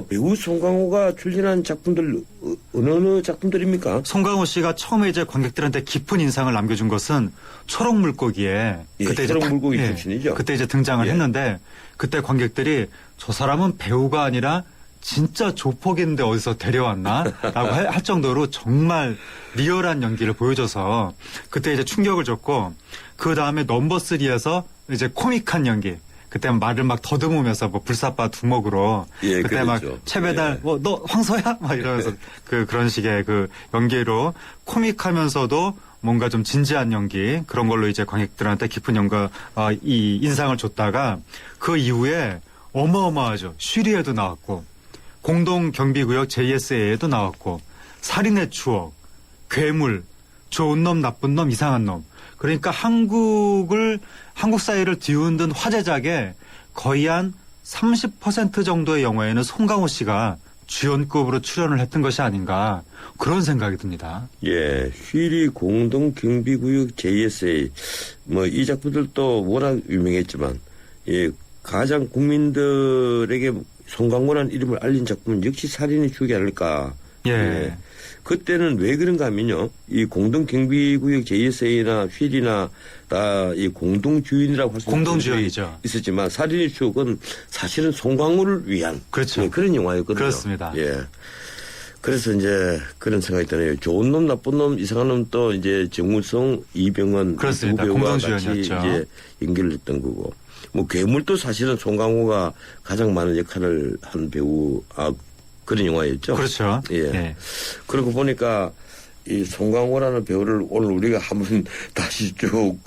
배우 송강호가 출연한 작품들 어느 작품들입니까? 송강호 씨가 처음에 이제 관객들한테 깊은 인상을 남겨준 것은 초록 물고기에 예, 그때 초록 이제 물고기 출신이죠. 그때 이제 등장을 예. 했는데 그때 관객들이 저 사람은 배우가 아니라 진짜 조폭인데 어디서 데려왔나라고 할 정도로 정말 리얼한 연기를 보여줘서 그때 이제 충격을 줬고 그 다음에 넘버 3에서 이제 코믹한 연기. 그때 말을 막 더듬으면서 뭐 불사빠 두목으로 예, 그때 막 그랬죠. 최배달 너 황소야 막 이러면서 그런 식의 그 연기로 코믹하면서도 뭔가 좀 진지한 연기 그런 걸로 이제 관객들한테 깊은 이 인상을 줬다가 그 이후에 어마어마하죠. 쉬리에도 나왔고 공동경비구역 JSA에도 나왔고 살인의 추억, 괴물, 좋은 놈, 나쁜 놈, 이상한 놈. 그러니까 한국 사회를 뒤흔든 화제작에 거의 한 30% 정도의 영화에는 송강호 씨가 주연급으로 출연을 했던 것이 아닌가 그런 생각이 듭니다. 예, 휘리 공동경비구역 JSA 이 작품들도 워낙 유명했지만 예, 가장 국민들에게 송강호라는 이름을 알린 작품은 역시 살인의 추억이 아닐까. 예. 예. 그때는 왜 그런가 하면요. 이 공동경비구역 JSA나 휠이나 다 이 공동주연이라고 할 수 공동주연이죠. 있었지만 살인의 추억은 사실은 송강호를 위한 그렇죠. 예, 그런 영화였거든요. 그렇습니다. 예. 그래서 이제 그런 생각이 드네요. 좋은 놈, 나쁜 놈, 이상한 놈 또 이제 정우성, 이병헌 그렇습니다. 두 배우가 같이 공동주연이었죠. 이제 연기를 했던 거고. 괴물도 사실은 송강호가 가장 많은 역할을 한 배우, 그런 영화였죠. 그렇죠. 예. 예. 그러고 보니까 이 송강호라는 배우를 오늘 우리가 한번 다시 쭉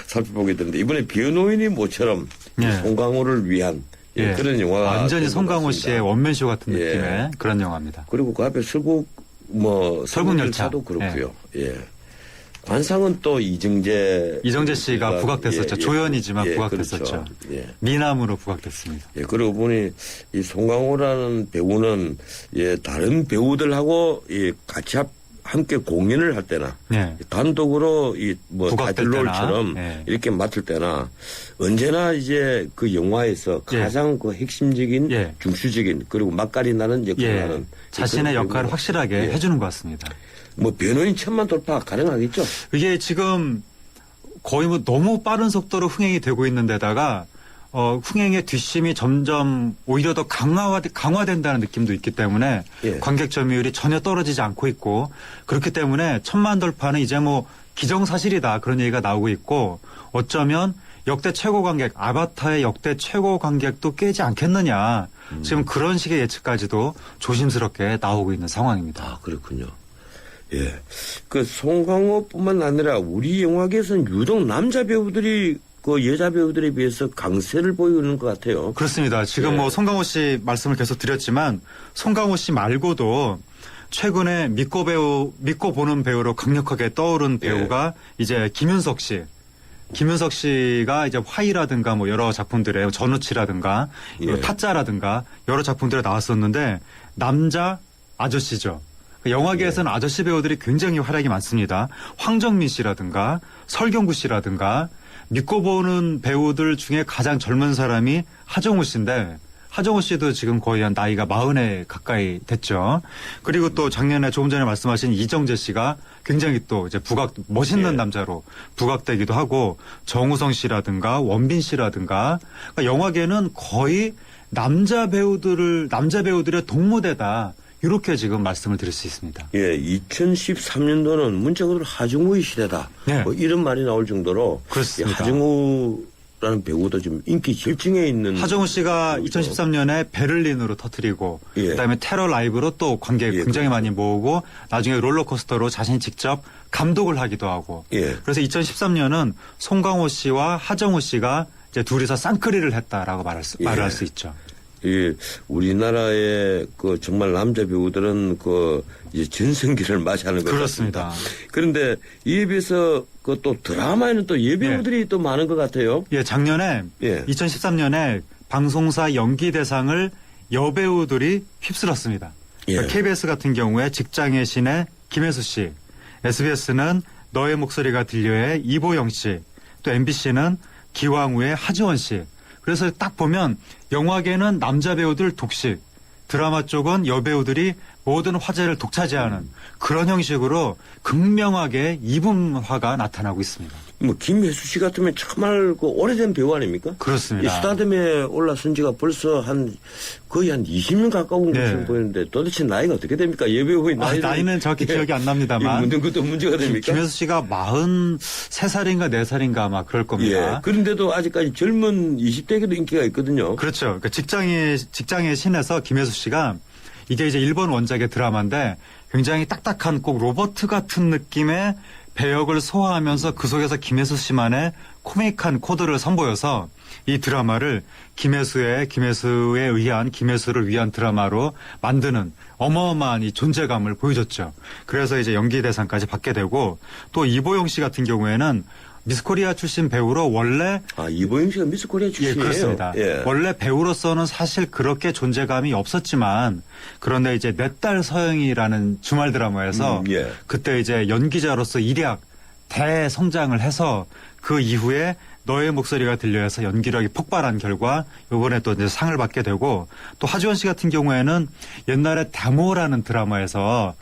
살펴보게 되는데 이번에 변호인이 모처럼 예. 송강호를 위한 예. 그런 영화가 완전히 송강호 같습니다. 씨의 원맨쇼 같은 예. 느낌의 그런 영화입니다. 그리고 그 앞에 설국열차도 그렇고요. 예. 관상은 또 이정재 씨가 부각됐었죠. 조연이지만 부각됐었죠. 그렇죠. 예. 미남으로 부각됐습니다. 예, 그러고 보니 이 송강호라는 배우는 다른 배우들하고 같이 함께 공연을 할 때나 네. 단독으로 부각될 타이틀롤처럼 때나, 이렇게 맡을 때나 언제나 이제 그 영화에서 가장 그 핵심적인 중추적인 그리고 맛깔이 나는 역할을 하는 자신의 역할을 확실하게 해주는 것 같습니다. 변호인 1000만 돌파 가능하겠죠? 이게 지금 거의 너무 빠른 속도로 흥행이 되고 있는 데다가 흥행의 뒷심이 점점 오히려 더 강화된다는 느낌도 있기 때문에 관객 점유율이 전혀 떨어지지 않고 있고 그렇기 때문에 1000만 돌파는 이제 기정사실이다 그런 얘기가 나오고 있고 어쩌면 역대 최고 관객 아바타의 역대 최고 관객도 깨지 않겠느냐 지금 그런 식의 예측까지도 조심스럽게 나오고 있는 상황입니다. 그렇군요. 예. 그 송강호뿐만 아니라 우리 영화계에서는 유독 남자 배우들이 여자 배우들에 비해서 강세를 보이는 것 같아요. 그렇습니다. 지금 송강호 씨 말씀을 계속 드렸지만 송강호 씨 말고도 최근에 믿고 보는 배우로 강력하게 떠오른 배우가 이제 김윤석 씨. 김윤석 씨가 이제 화이라든가 여러 작품들에 전우치라든가 타짜라든가 여러 작품들에 나왔었는데 남자 아저씨죠. 영화계에서는 아저씨 배우들이 굉장히 활약이 많습니다. 황정민 씨라든가 설경구 씨라든가 믿고 보는 배우들 중에 가장 젊은 사람이 하정우 씨인데 하정우 씨도 지금 거의 한 나이가 40에 가까이 됐죠. 그리고 또 작년에 조금 전에 말씀하신 이정재 씨가 굉장히 또 이제 멋있는 남자로 부각되기도 하고 정우성 씨라든가 원빈 씨라든가 그러니까 영화계는 거의 남자 배우들의 동무대다. 이렇게 지금 말씀을 드릴 수 있습니다. 예, 2013년도는 문자 그대로 하정우의 시대다. 네. 뭐 이런 말이 나올 정도로 그렇습니다. 하정우라는 배우도 지금 인기 절정에 있는. 하정우 씨가 2013년에 베를린으로 터뜨리고 예. 그다음에 테러 라이브로 또 관객 예, 굉장히 많이 모으고 나중에 롤러코스터로 자신이 직접 감독을 하기도 하고. 예. 그래서 2013년은 송강호 씨와 하정우 씨가 이제 둘이서 쌍끌이를 했다라고 말을 할 수 있죠. 예, 우리나라의 그 정말 남자 배우들은 그 이제 전성기를 맞이하는 것 그렇습니다. 같습니다. 그런데 이에 비해서 그 또 드라마에는 또 예배우들이 또 많은 것 같아요. 예, 작년에 2013년에 방송사 연기대상을 여배우들이 휩쓸었습니다. 그러니까 KBS 같은 경우에 직장의 신의 김혜수 씨, SBS는 너의 목소리가 들려의 이보영 씨, 또 MBC는 기왕후의 하지원 씨. 그래서 딱 보면 영화계는 남자 배우들 독식, 드라마 쪽은 여배우들이 모든 화제를 독차지하는 그런 형식으로 극명하게 이분화가 나타나고 있습니다. 뭐 김혜수 씨 같으면 정말 그 오래된 배우 아닙니까? 그렇습니다. 이 스타덤에 올라선 지가 벌써 거의 한 20년 가까운 것으로 보이는데 도대체 나이가 어떻게 됩니까? 여배우의 나이는 정확히 기억이 안 납니다만. 묻는 것도 문제가 됩니까? 김혜수 씨가 43살인가 4살인가 아마 그럴 겁니다. 예. 그런데도 아직까지 젊은 20대에도 인기가 있거든요. 그렇죠. 그러니까 직장의 신에서 김혜수 씨가 이게 이제 일본 원작의 드라마인데 굉장히 딱딱한 꼭 로버트 같은 느낌의 배역을 소화하면서 그 속에서 김혜수 씨만의 코믹한 코드를 선보여서 이 드라마를 김혜수를 위한 드라마로 만드는 어마어마한 이 존재감을 보여줬죠. 그래서 이제 연기대상까지 받게 되고 또 이보영 씨 같은 경우에는 미스코리아 출신 배우로 원래 이보영 씨가 미스코리아 출신이에요. 예, 그렇습니다. 예. 원래 배우로서는 사실 그렇게 존재감이 없었지만 그런데 이제 내 딸 서영이라는 주말 드라마에서 그때 이제 연기자로서 일약 대성장을 해서 그 이후에 너의 목소리가 들려서 연기력이 폭발한 결과 이번에 또 이제 상을 받게 되고 또 하지원 씨 같은 경우에는 옛날에 다모라는 드라마에서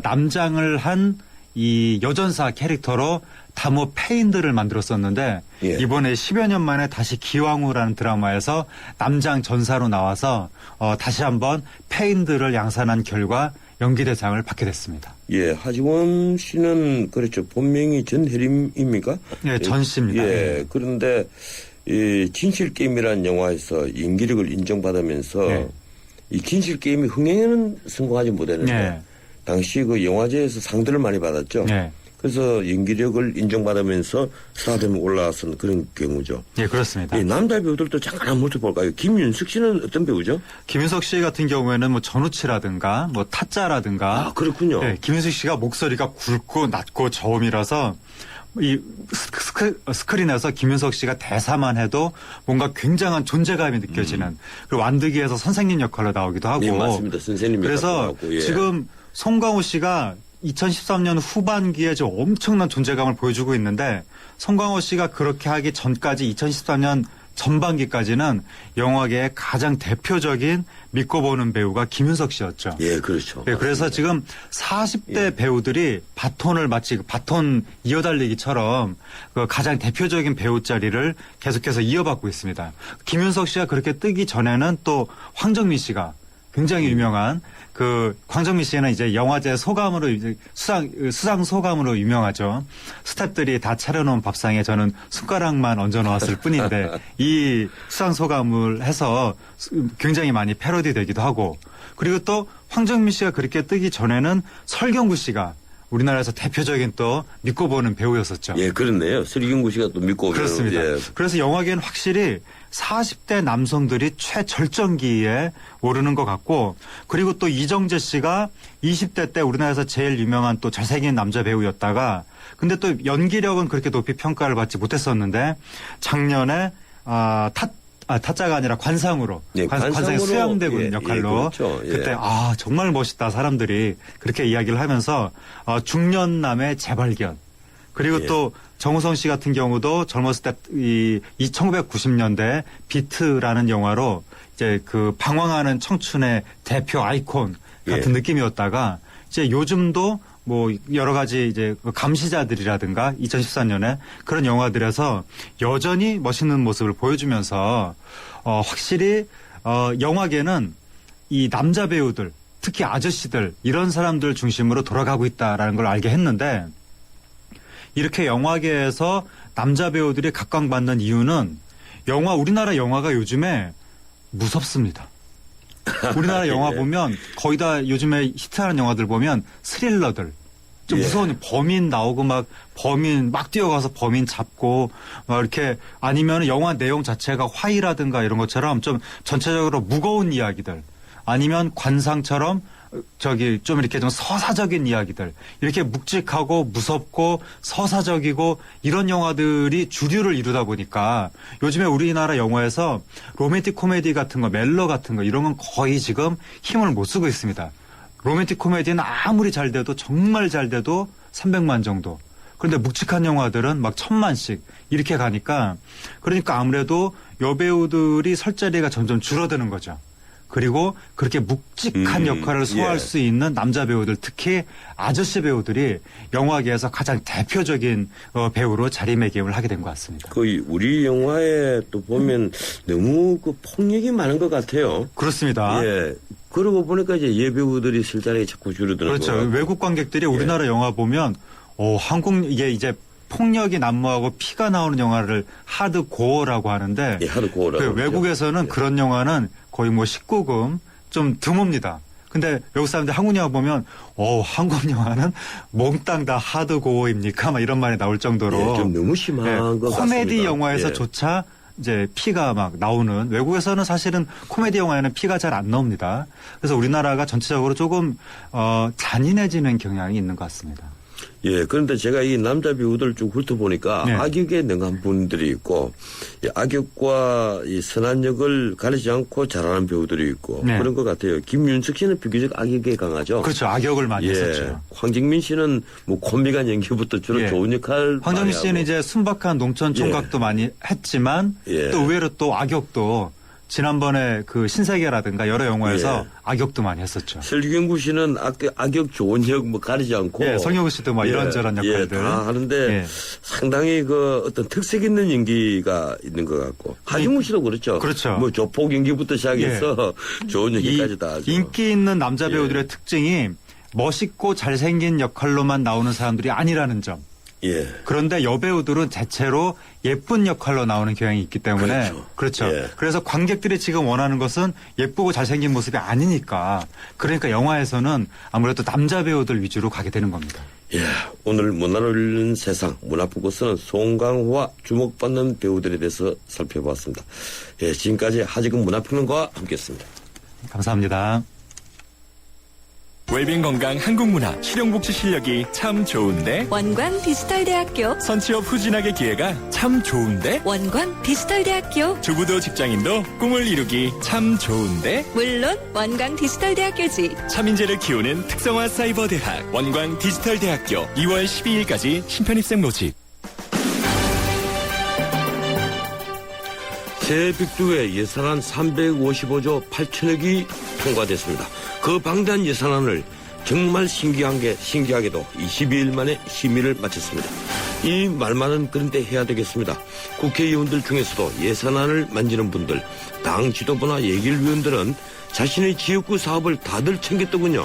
남장을 한 이 여전사 캐릭터로 다모 페인들을 만들었었는데 이번에 10여 년 만에 다시 기왕후라는 드라마에서 남장 전사로 나와서 다시 한번 페인들을 양산한 결과 연기대상을 받게 됐습니다. 예, 하지원 씨는 그렇죠. 본명이 전혜림입니까? 예, 전 씨입니다. 예, 그런데 이 진실게임이라는 영화에서 연기력을 인정받으면서 이 진실게임이 흥행에는 성공하지 못했는데 당시 그 영화제에서 상들을 많이 받았죠. 그래서 연기력을 인정받으면서 스타덤에 올라선 그런 경우죠. 예, 그렇습니다. 남자 배우들도 잠깐 한번 볼까요? 김윤석 씨는 어떤 배우죠? 김윤석 씨 같은 경우에는 뭐 전우치라든가 뭐 타짜라든가. 그렇군요. 네, 김윤석 씨가 목소리가 굵고 낮고 저음이라서 이 스크린에서 김윤석 씨가 대사만 해도 뭔가 굉장한 존재감이 느껴지는 그리고 완득이에서 선생님 역할로 나오기도 하고. 네, 맞습니다. 선생님 그래서 하고, 지금 송강호 씨가 2013년 후반기에 좀 엄청난 존재감을 보여주고 있는데 송강호 씨가 그렇게 하기 전까지 2013년 전반기까지는 영화계의 가장 대표적인 믿고 보는 배우가 김윤석 씨였죠. 예, 그렇죠. 예, 그래서 지금 40대 배우들이 바톤을 마치 바톤 이어달리기처럼 그 가장 대표적인 배우 자리를 계속해서 이어받고 있습니다. 김윤석 씨가 그렇게 뜨기 전에는 또 황정민 씨가 굉장히 유명한 그 황정민 씨는 이제 영화제 소감으로 이제 수상 소감으로 유명하죠. 스태프들이 다 차려놓은 밥상에 저는 숟가락만 얹어 놓았을 뿐인데 이 수상 소감을 해서 굉장히 많이 패러디되기도 하고 그리고 또 황정민 씨가 그렇게 뜨기 전에는 설경구 씨가 우리나라에서 대표적인 또 믿고 보는 배우였었죠. 예, 그렇네요. 설경구 씨가 또 믿고 그렇습니다. 예. 그래서 영화계는 확실히 40대 남성들이 최절정기에 오르는 것 같고 그리고 또 이정재 씨가 20대 때 우리나라에서 제일 유명한 또 잘생긴 남자 배우였다가 근데 또 연기력은 그렇게 높이 평가를 받지 못했었는데 작년에 타짜가 아니라 관상으로 관상의 수양대군 역할로 그렇죠. 그때 정말 멋있다 사람들이 그렇게 이야기를 하면서 중년남의 재발견 그리고 또 정우성 씨 같은 경우도 젊었을 때 이 1990년대 비트라는 영화로 이제 그 방황하는 청춘의 대표 아이콘 같은 느낌이었다가 이제 요즘도 뭐 여러 가지 이제 감시자들이라든가 2014년에 그런 영화들에서 여전히 멋있는 모습을 보여주면서 확실히 영화계는 이 남자 배우들 특히 아저씨들 이런 사람들 중심으로 돌아가고 있다라는 걸 알게 했는데 이렇게 영화계에서 남자 배우들이 각광받는 이유는 우리나라 영화가 요즘에 무섭습니다. 우리나라 영화 보면 거의 다 요즘에 히트하는 영화들 보면 스릴러들 좀 무서운 범인 나오고 막 범인 막 뛰어가서 범인 잡고 막 이렇게 아니면 영화 내용 자체가 화이라든가 이런 것처럼 좀 전체적으로 무거운 이야기들 아니면 관상처럼 좀 이렇게 좀 서사적인 이야기들 이렇게 묵직하고 무섭고 서사적이고 이런 영화들이 주류를 이루다 보니까 요즘에 우리나라 영화에서 로맨틱 코미디 같은 거 멜로 같은 거 이런 건 거의 지금 힘을 못 쓰고 있습니다. 로맨틱 코미디는 아무리 잘 돼도 정말 잘 돼도 300만 정도. 그런데 묵직한 영화들은 막 1000만씩 이렇게 가니까 그러니까 아무래도 여배우들이 설 자리가 점점 줄어드는 거죠. 그리고 그렇게 묵직한 역할을 소화할 수 있는 남자 배우들 특히 아저씨 배우들이 영화계에서 가장 대표적인 배우로 자리매김을 하게 된 것 같습니다. 거의 우리 영화에 또 보면 너무 그 폭력이 많은 것 같아요. 그렇습니다. 예. 그러고 보니까 이제 예배우들이 실자리가 자꾸 줄어드는 그렇죠. 거예요. 외국 관객들이 우리나라 영화 보면 이게 이제 폭력이 난무하고 피가 나오는 영화를 하드코어라고 하는데 하드코어라고 외국에서는 그런 영화는 거의 19금 좀 드뭅니다. 근데 외국 사람들 한국 영화 보면 한국 영화는 몽땅 다 하드코어입니까? 막 이런 말이 나올 정도로 좀 너무 심한 것 같습니다. 코미디 영화에서조차 이제 피가 막 나오는 외국에서는 사실은 코미디 영화에는 피가 잘 안 나옵니다. 그래서 우리나라가 전체적으로 조금 잔인해지는 경향이 있는 것 같습니다. 예, 그런데 제가 이 남자 배우들 쭉 훑어보니까 악역에 능한 분들이 있고 악역과 이 선한 역을 가리지 않고 잘하는 배우들이 있고 그런 것 같아요. 김윤석 씨는 비교적 악역에 강하죠. 그렇죠. 악역을 많이 했었죠. 황정민 씨는 뭐 코믹한 연기부터 주로 좋은 역할 황정민 씨는 이제 순박한 농촌 총각도 많이 했지만 또 의외로 또 악역도 지난번에 그 신세계라든가 여러 영화에서 악역도 많이 했었죠. 설경구 씨는 악역 좋은 역 뭐 가리지 않고 성경구 씨도 뭐 이런저런 역할들 다 하는데 상당히 그 어떤 특색 있는 연기가 있는 것 같고 하진무 씨도 그렇죠. 그렇죠. 뭐 조폭 연기부터 시작해서 좋은 연기까지 다 하죠. 인기 있는 남자 배우들의 특징이 멋있고 잘생긴 역할로만 나오는 사람들이 아니라는 점. 그런데 여배우들은 대체로 예쁜 역할로 나오는 경향이 있기 때문에 그렇죠. 그래서 관객들이 지금 원하는 것은 예쁘고 잘생긴 모습이 아니니까 그러니까 영화에서는 아무래도 남자 배우들 위주로 가게 되는 겁니다. 오늘 문화를 울리는 세상 문화포커스는 송강호와 주목받는 배우들에 대해서 살펴봤습니다. 지금까지 하지금 문화평론가와 함께했습니다. 감사합니다. 웰빙 건강 한국문화 실용복지 실력이 참 좋은데 원광 디지털대학교 선취업 후진학의 기회가 참 좋은데 원광 디지털대학교 주부도 직장인도 꿈을 이루기 참 좋은데 물론 원광 디지털대학교지 차민재를 키우는 특성화 사이버대학 원광 디지털대학교 2월 12일까지 신편입생 모집 새 빅2의 예산안 355조 8천억이 통과됐습니다. 그 방대한 예산안을 정말 신기하게도 22일 만에 심의를 마쳤습니다. 이 말만은 그런데 해야 되겠습니다. 국회의원들 중에서도 예산안을 만지는 분들, 당 지도부나 예결위원들은 자신의 지역구 사업을 다들 챙겼더군요.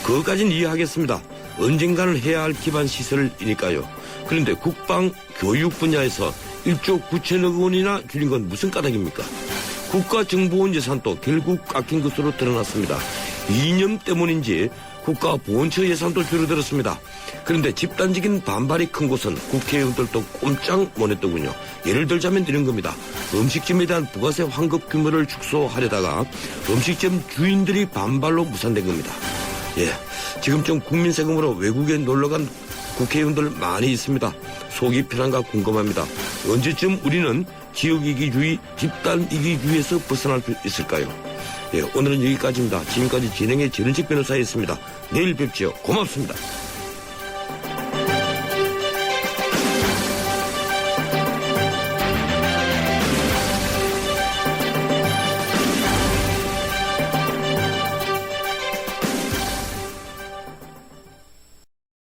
그것까지는 이해하겠습니다. 언젠가는 해야 할 기반 시설이니까요. 그런데 국방, 교육 분야에서 1조 9천억 원이나 줄인 건 무슨 까닭입니까? 국가정보원 예산도 결국 깎인 것으로 드러났습니다. 이념 때문인지 국가보훈처 예산도 줄어들었습니다. 그런데 집단적인 반발이 큰 곳은 국회의원들도 꼼짝 못했더군요. 예를 들자면 이런 겁니다. 음식점에 대한 부가세 환급 규모를 축소하려다가 음식점 주인들이 반발로 무산된 겁니다. 지금쯤 국민 세금으로 외국에 놀러간 국회의원들 많이 있습니다. 속이 편한가 궁금합니다. 언제쯤 우리는 지역이기주의, 집단이기주의에서 벗어날 수 있을까요? 오늘은 여기까지입니다. 지금까지 진행의 전은식 변호사였습니다. 내일 뵙지요. 고맙습니다.